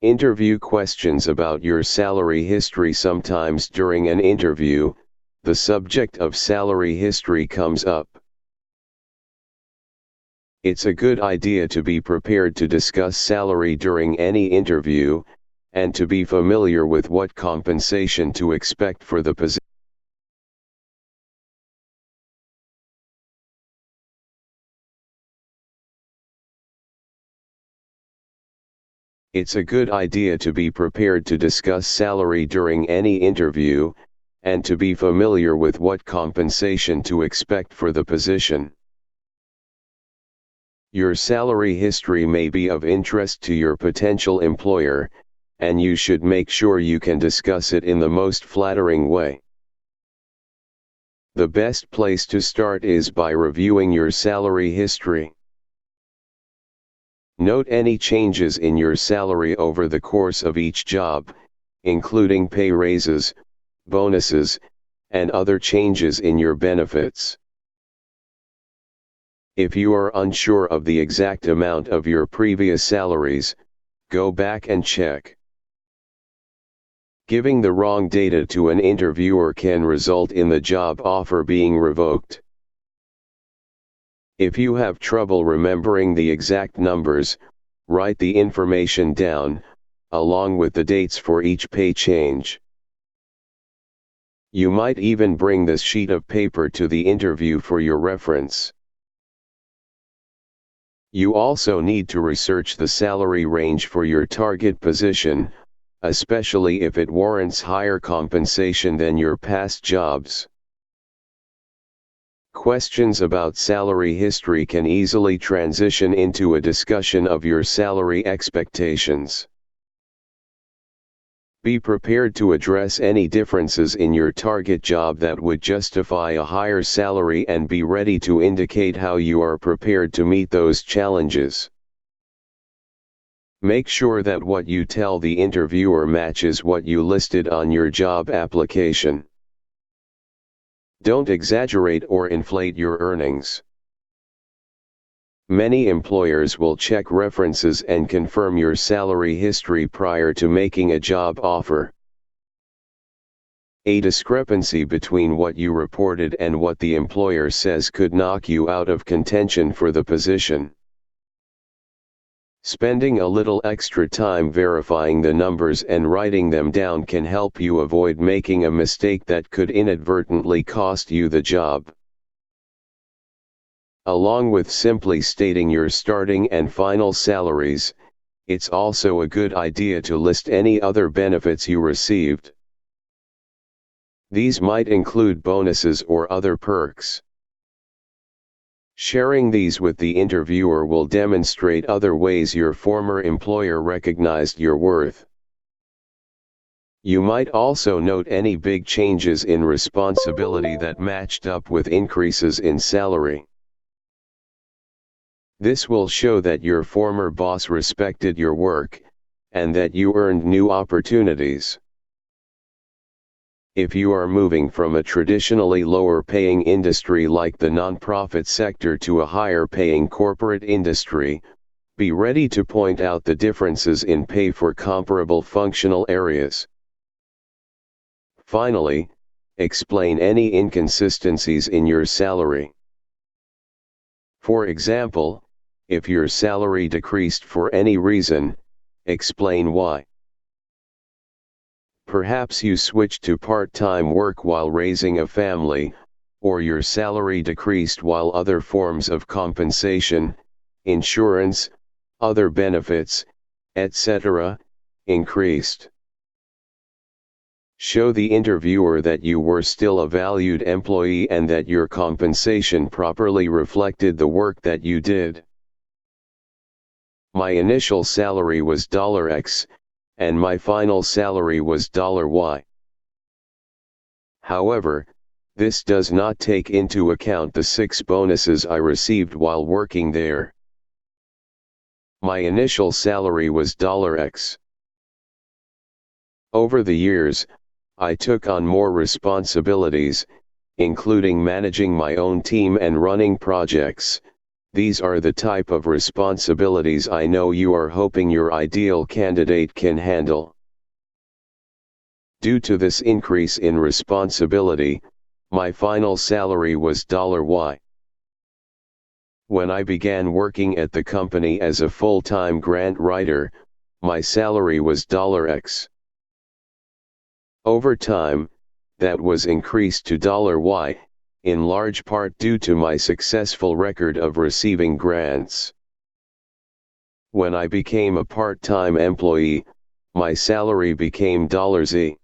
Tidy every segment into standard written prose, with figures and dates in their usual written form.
Interview questions about your salary history. Sometimes during an interview, the subject of salary history comes up. It's a good idea to be prepared to discuss salary during any interview, and to be familiar with what compensation to expect for the position. It's a good idea to be prepared to discuss salary during any interview, and to be familiar with what compensation to expect for the position. Your salary history may be of interest to your potential employer, and you should make sure you can discuss it in the most flattering way. The best place to start is by reviewing your salary history. Note any changes in your salary over the course of each job, including pay raises, bonuses, and other changes in your benefits. If you are unsure of the exact amount of your previous salaries, go back and check. Giving the wrong data to an interviewer can result in the job offer being revoked. If you have trouble remembering the exact numbers, write the information down, along with the dates for each pay change. You might even bring this sheet of paper to the interview for your reference. You also need to research the salary range for your target position, especially if it warrants higher compensation than your past jobs. Questions about salary history can easily transition into a discussion of your salary expectations. Be prepared to address any differences in your target job that would justify a higher salary, and be ready to indicate how you are prepared to meet those challenges. Make sure that what you tell the interviewer matches what you listed on your job application. Don't exaggerate or inflate your earnings. Many employers will check references and confirm your salary history prior to making a job offer. A discrepancy between what you reported and what the employer says could knock you out of contention for the position. Spending a little extra time verifying the numbers and writing them down can help you avoid making a mistake that could inadvertently cost you the job. Along with simply stating your starting and final salaries, it's also a good idea to list any other benefits you received. These might include bonuses or other perks. Sharing these with the interviewer will demonstrate other ways your former employer recognized your worth. You might also note any big changes in responsibility that matched up with increases in salary. This will show that your former boss respected your work, and that you earned new opportunities. If you are moving from a traditionally lower-paying industry like the nonprofit sector to a higher-paying corporate industry, be ready to point out the differences in pay for comparable functional areas. Finally, explain any inconsistencies in your salary. For example, if your salary decreased for any reason, explain why. Perhaps you switched to part-time work while raising a family, or your salary decreased while other forms of compensation, insurance, other benefits, etc., increased. Show the interviewer that you were still a valued employee and that your compensation properly reflected the work that you did. My initial salary was $X, and my final salary was $Y. However, this does not take into account the 6 bonuses I received while working there. My initial salary was $X. Over the years, I took on more responsibilities, including managing my own team and running projects, These are the type of responsibilities I know you are hoping your ideal candidate can handle. Due to this increase in responsibility, my final salary was $Y. When I began working at the company as a full-time grant writer, my salary was $X. Over time, that was increased to $Y, in large part due to my successful record of receiving grants. When I became a part-time employee, my salary became $Z.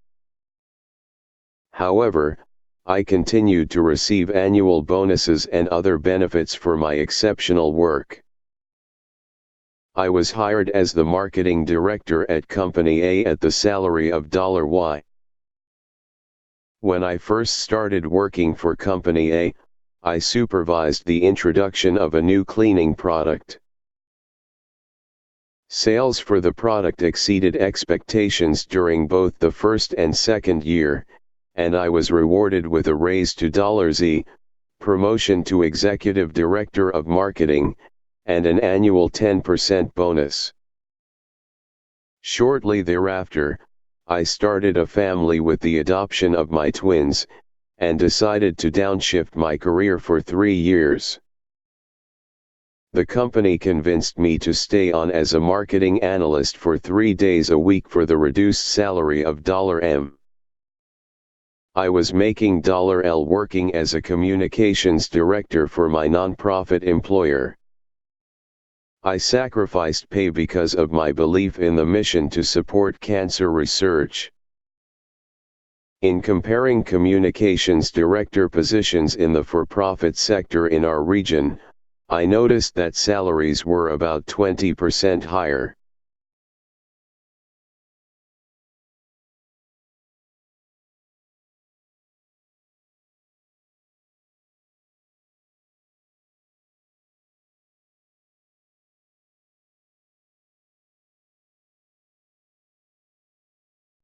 However, I continued to receive annual bonuses and other benefits for my exceptional work. I was hired as the marketing director at Company A at the salary of $Y. When I first started working for Company A, I supervised the introduction of a new cleaning product. Sales for the product exceeded expectations during both the first and second year, and I was rewarded with a raise to $Z, promotion to Executive Director of Marketing, and an annual 10% bonus. Shortly thereafter, I started a family with the adoption of my twins, and decided to downshift my career for 3 years. The company convinced me to stay on as a marketing analyst for 3 days a week for the reduced salary of $M. I was making $L working as a communications director for my nonprofit employer. I sacrificed pay because of my belief in the mission to support cancer research. In comparing communications director positions in the for-profit sector in our region, I noticed that salaries were about 20% higher.